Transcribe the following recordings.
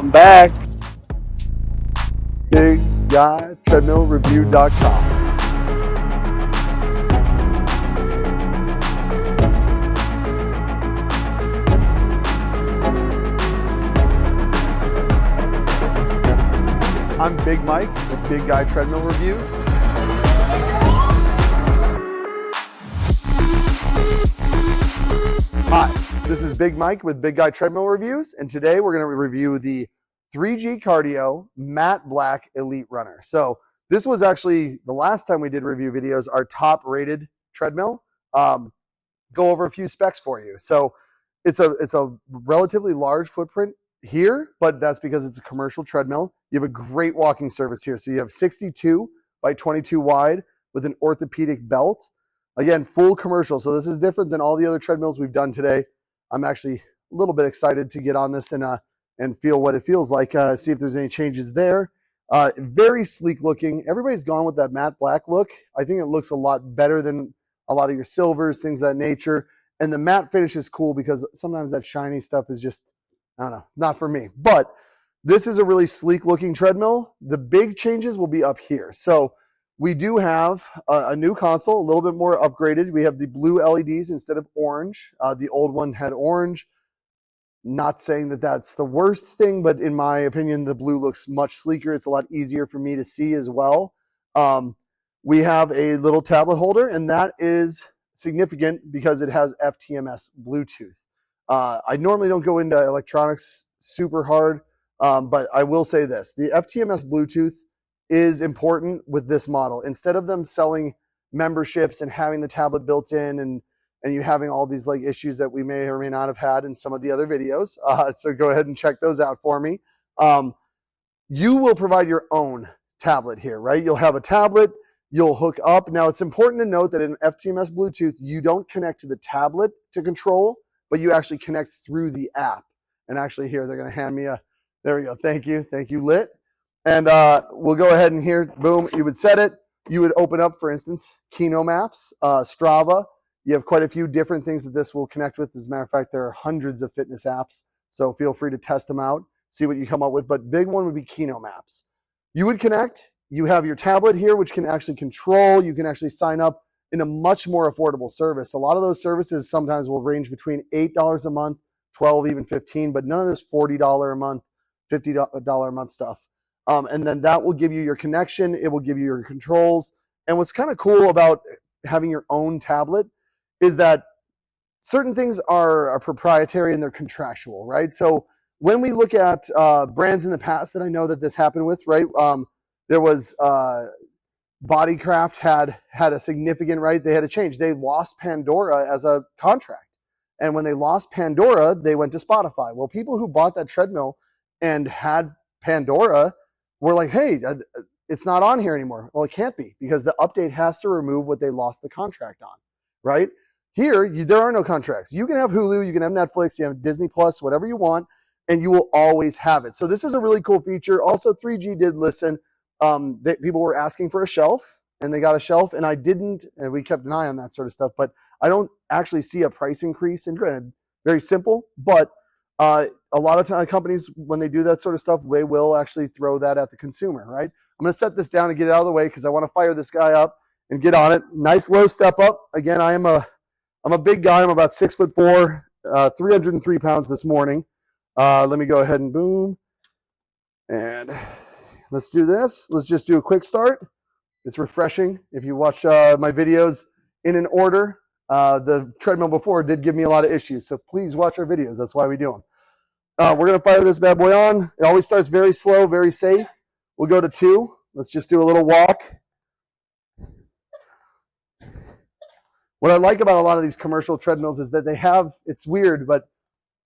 I'm back. BigGuyTreadmillReview.com. I'm Big Mike with Big Guy Treadmill Reviews. Hi, this is Big Mike with Big Guy Treadmill Reviews, and today we're going to review the 3G Cardio Matte Black Elite Runner. So this was actually the last time we did review videos, our top rated treadmill. Go over a few specs for you. So it's a relatively large footprint here, but that's because it's a commercial treadmill. You have a great walking surface here. So you have 62 by 22 wide with an orthopedic belt. Again, full commercial. So this is different than all the other treadmills we've done today. I'm actually a little bit excited to get on this and feel what it feels like, see if there's any changes there. Very sleek looking. Everybody's gone with that matte black look. I think it looks a lot better than a lot of your silvers, things of that nature. And the matte finish is cool because sometimes that shiny stuff is just, I don't know, it's not for me. But this is a really sleek looking treadmill. The big changes will be up here. So we do have a new console, a little bit more upgraded. We have the blue LEDs instead of orange. The old one had orange. Not saying that that's the worst thing, but in my opinion, the blue looks much sleeker. It's a lot easier for me to see as well. We have a little tablet holder, and that is significant because it has FTMS Bluetooth. I normally don't go into electronics super hard, but I will say this. The FTMS Bluetooth is important with this model. Instead of them selling memberships and having the tablet built in and you having all these like issues that we may or may not have had in some of the other videos. So go ahead and check those out for me. You will provide your own tablet here, right? You'll have a tablet, you'll hook up. Now it's important to note that in FTMS Bluetooth, you don't connect to the tablet to control, but you actually connect through the app. And actually here, they're gonna hand me a, there we go, thank you, Lit. And we'll go ahead and here, boom, you would set it. You would open up, for instance, Kino Maps, Strava. You have quite a few different things that this will connect with. As a matter of fact, there are hundreds of fitness apps, so feel free to test them out, see what you come up with. But big one would be Kino Maps. You would connect. You have your tablet here, which can actually control. You can actually sign up in a much more affordable service. A lot of those services sometimes will range between $8 a month, $12, even $15, but none of this $40 a month, $50 a month stuff. And then that will give you your connection. It will give you your controls. And what's kind of cool about having your own tablet is that certain things are proprietary and they're contractual, right? So when we look at brands in the past that I know that this happened with, right? There was Bodycraft had a significant, right? They had a change. They lost Pandora as a contract. And when they lost Pandora, they went to Spotify. Well, people who bought that treadmill and had Pandora were like, hey, it's not on here anymore. Well, it can't be because the update has to remove what they lost the contract on, right? Here, there are no contracts. You can have Hulu, you can have Netflix, you have Disney Plus, whatever you want, and you will always have it. So this is a really cool feature. Also, 3G did listen. People were asking for a shelf, and they got a shelf, and I didn't, and we kept an eye on that sort of stuff, but I don't actually see a price increase. And granted, very simple, but a lot of companies, when they do that sort of stuff, they will actually throw that at the consumer, right? I'm going to set this down and get it out of the way because I want to fire this guy up and get on it. Nice low step up. Again, I'm a big guy. I'm about 6'4", 303 pounds this morning. Let me go ahead and boom. And let's do this. Let's just do a quick start. It's refreshing. If you watch my videos in an order, the treadmill before did give me a lot of issues. So please watch our videos. That's why we do them. We're going to fire this bad boy on. It always starts very slow, very safe. We'll go to 2. Let's just do a little walk. What I like about a lot of these commercial treadmills is that they have, it's weird, but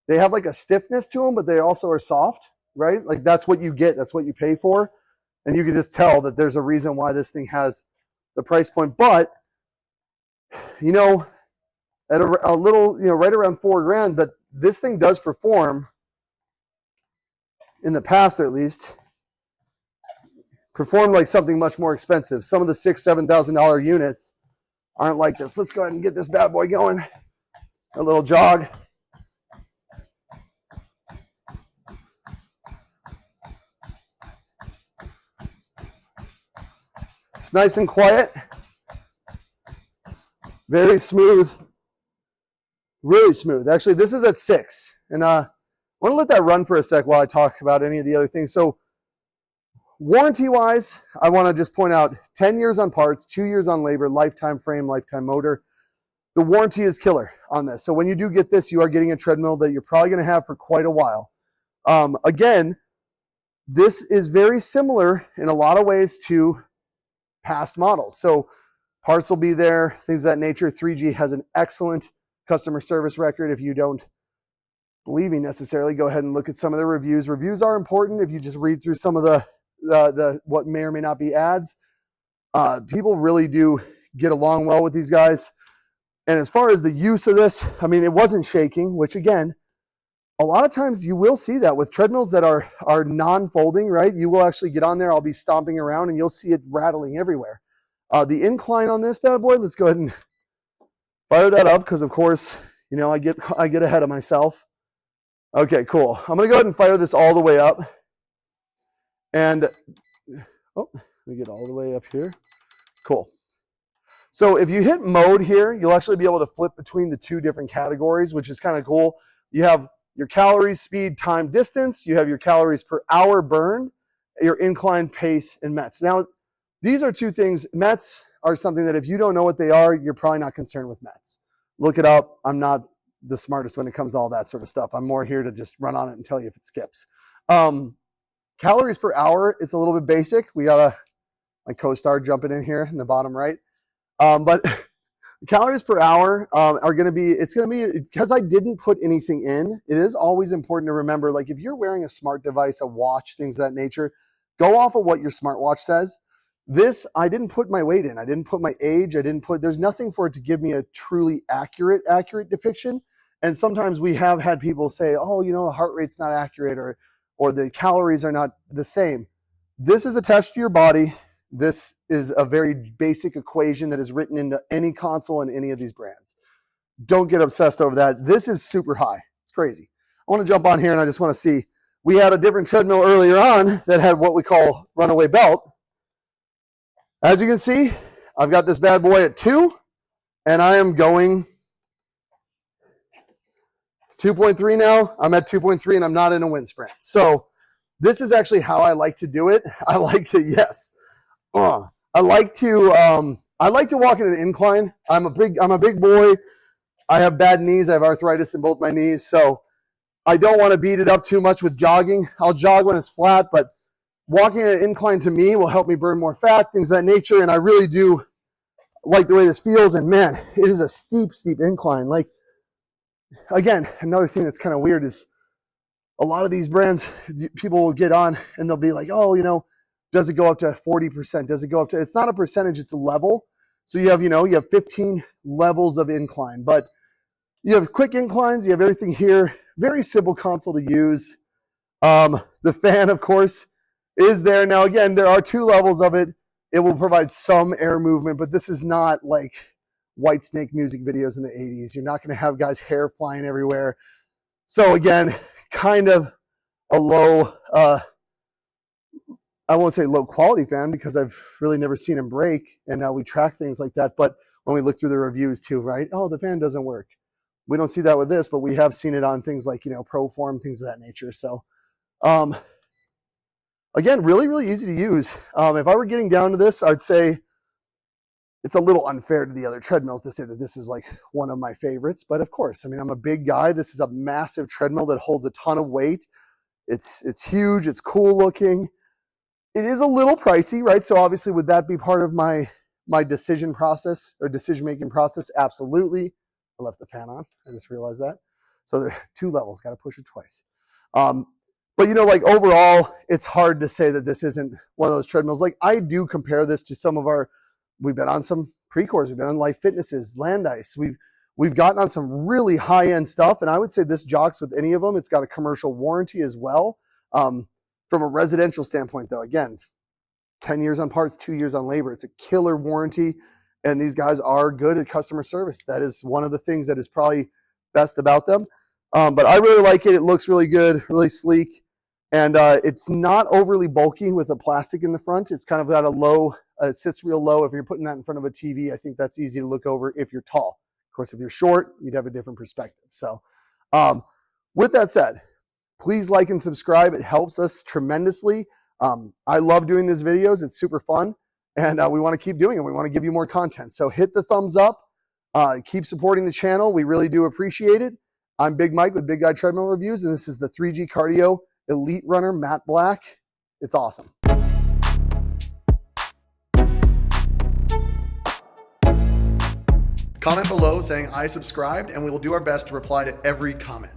they have like a stiffness to them, but they also are soft, right? Like that's what you get. That's what you pay for. And you can just tell that there's a reason why this thing has the price point. But, you know, at a little, you know, right around $4,000, but this thing does perform, in the past at least, performed like something much more expensive. Some of the $6,000, $7,000 units aren't like this. Let's go ahead and get this bad boy going. A little jog. It's nice and quiet. Very smooth. Really smooth. Actually, this is at 6. And I want to let that run for a sec while I talk about any of the other things. So warranty-wise, I want to just point out 10 years on parts, 2 years on labor, lifetime frame, lifetime motor. The warranty is killer on this. So when you do get this, you are getting a treadmill that you're probably going to have for quite a while. Again, this is very similar in a lot of ways to past models. So parts will be there, things of that nature. 3G has an excellent customer service record. If you don't believe me necessarily, go ahead and look at some of the reviews. Reviews are important. If you just read through some of the what may or may not be ads, people really do get along well with these guys. And as far as the use of this, I mean, it wasn't shaking, which again, a lot of times you will see that with treadmills that are non-folding, right? You will actually get on there, I'll be stomping around and you'll see it rattling everywhere. The incline on this bad boy, let's go ahead and fire that up because of course, you know, I get ahead of myself. Okay, cool. I'm gonna go ahead and fire this all the way up. And, oh, let me get all the way up here. Cool. So if you hit mode here, you'll actually be able to flip between the 2 different categories, which is kind of cool. You have your calories, speed, time, distance. You have your calories per hour burned, your incline, pace, and METs. Now, these are 2 things. METs are something that if you don't know what they are, you're probably not concerned with METs. Look it up. I'm not the smartest when it comes to all that sort of stuff. I'm more here to just run on it and tell you if it skips. Calories per hour, it's a little bit basic. We got my co-star jumping in here in the bottom right. But calories per hour are going to be, it's going to be, because I didn't put anything in, it is always important to remember, like if you're wearing a smart device, a watch, things of that nature, go off of what your smartwatch says. This, I didn't put my weight in. I didn't put my age. There's nothing for it to give me a truly accurate depiction. And sometimes we have had people say, oh, you know, the heart rate's not accurate or the calories are not the same. This is attached to your body. This is a very basic equation that is written into any console in any of these brands. Don't get obsessed over that. This is super high. It's crazy. I want to jump on here and I just want to see. We had a different treadmill earlier on that had what we call runaway belt. As you can see, I've got this bad boy at 2 and I am going 2.3 now. I'm at 2.3 and I'm not in a wind sprint. So this is actually how I like to do it. I like to, yes. I like to walk in an incline. I'm a big boy. I have bad knees. I have arthritis in both my knees. So I don't want to beat it up too much with jogging. I'll jog when it's flat, but walking in an incline to me will help me burn more fat, things of that nature. And I really do like the way this feels. And man, it is a steep, steep incline. Like, again, another thing that's kind of weird is a lot of these brands, people will get on and they'll be like, oh, you know, does it go up to 40%? Does it go up to, it's not a percentage, it's a level. So you have, you know, you have 15 levels of incline, but you have quick inclines, you have everything here. Very simple console to use. The fan, of course, is there. Now, again, there are 2 levels of it. It will provide some air movement, but this is not like Whitesnake music videos in the 80s. You're not going to have guys' hair flying everywhere. So again, kind of a low, I won't say low quality fan because I've really never seen them break, and now we track things like that. But when we look through the reviews too, right? Oh, the fan doesn't work. We don't see that with this, but we have seen it on things like, you know, Proform, things of that nature. So, again, really, really easy to use. If I were getting down to this, I'd say it's a little unfair to the other treadmills to say that this is like one of my favorites. But of course, I mean, I'm a big guy. This is a massive treadmill that holds a ton of weight. It's huge. It's cool looking. It is a little pricey, right? So obviously, would that be part of my decision process or decision-making process? Absolutely. I left the fan on. I just realized that. So there are 2 levels. Got to push it twice. But, you know, like overall, it's hard to say that this isn't one of those treadmills. Like I do compare this to some of our, we've been on some Precors, we've been on Life Fitnesses, Land Ice. We've gotten on some really high-end stuff, and I would say this jocks with any of them. It's got a commercial warranty as well. From a residential standpoint, though, again, 10 years on parts, 2 years on labor. It's a killer warranty, and these guys are good at customer service. That is one of the things that is probably best about them. But I really like it. It looks really good, really sleek, and it's not overly bulky with the plastic in the front. It's kind of got a low It sits real low. If you're putting that in front of a TV, I think that's easy to look over if you're tall. Of course, if you're short, you'd have a different perspective. So with that said, please like and subscribe. It helps us tremendously. I love doing these videos. It's super fun. And we want to keep doing it. We want to give you more content. So hit the thumbs up. Keep supporting the channel. We really do appreciate it. I'm Big Mike with Big Guy Treadmill Reviews, and this is the 3G Cardio Elite Runner Matte Black. It's awesome. Comment below saying I subscribed, and we will do our best to reply to every comment.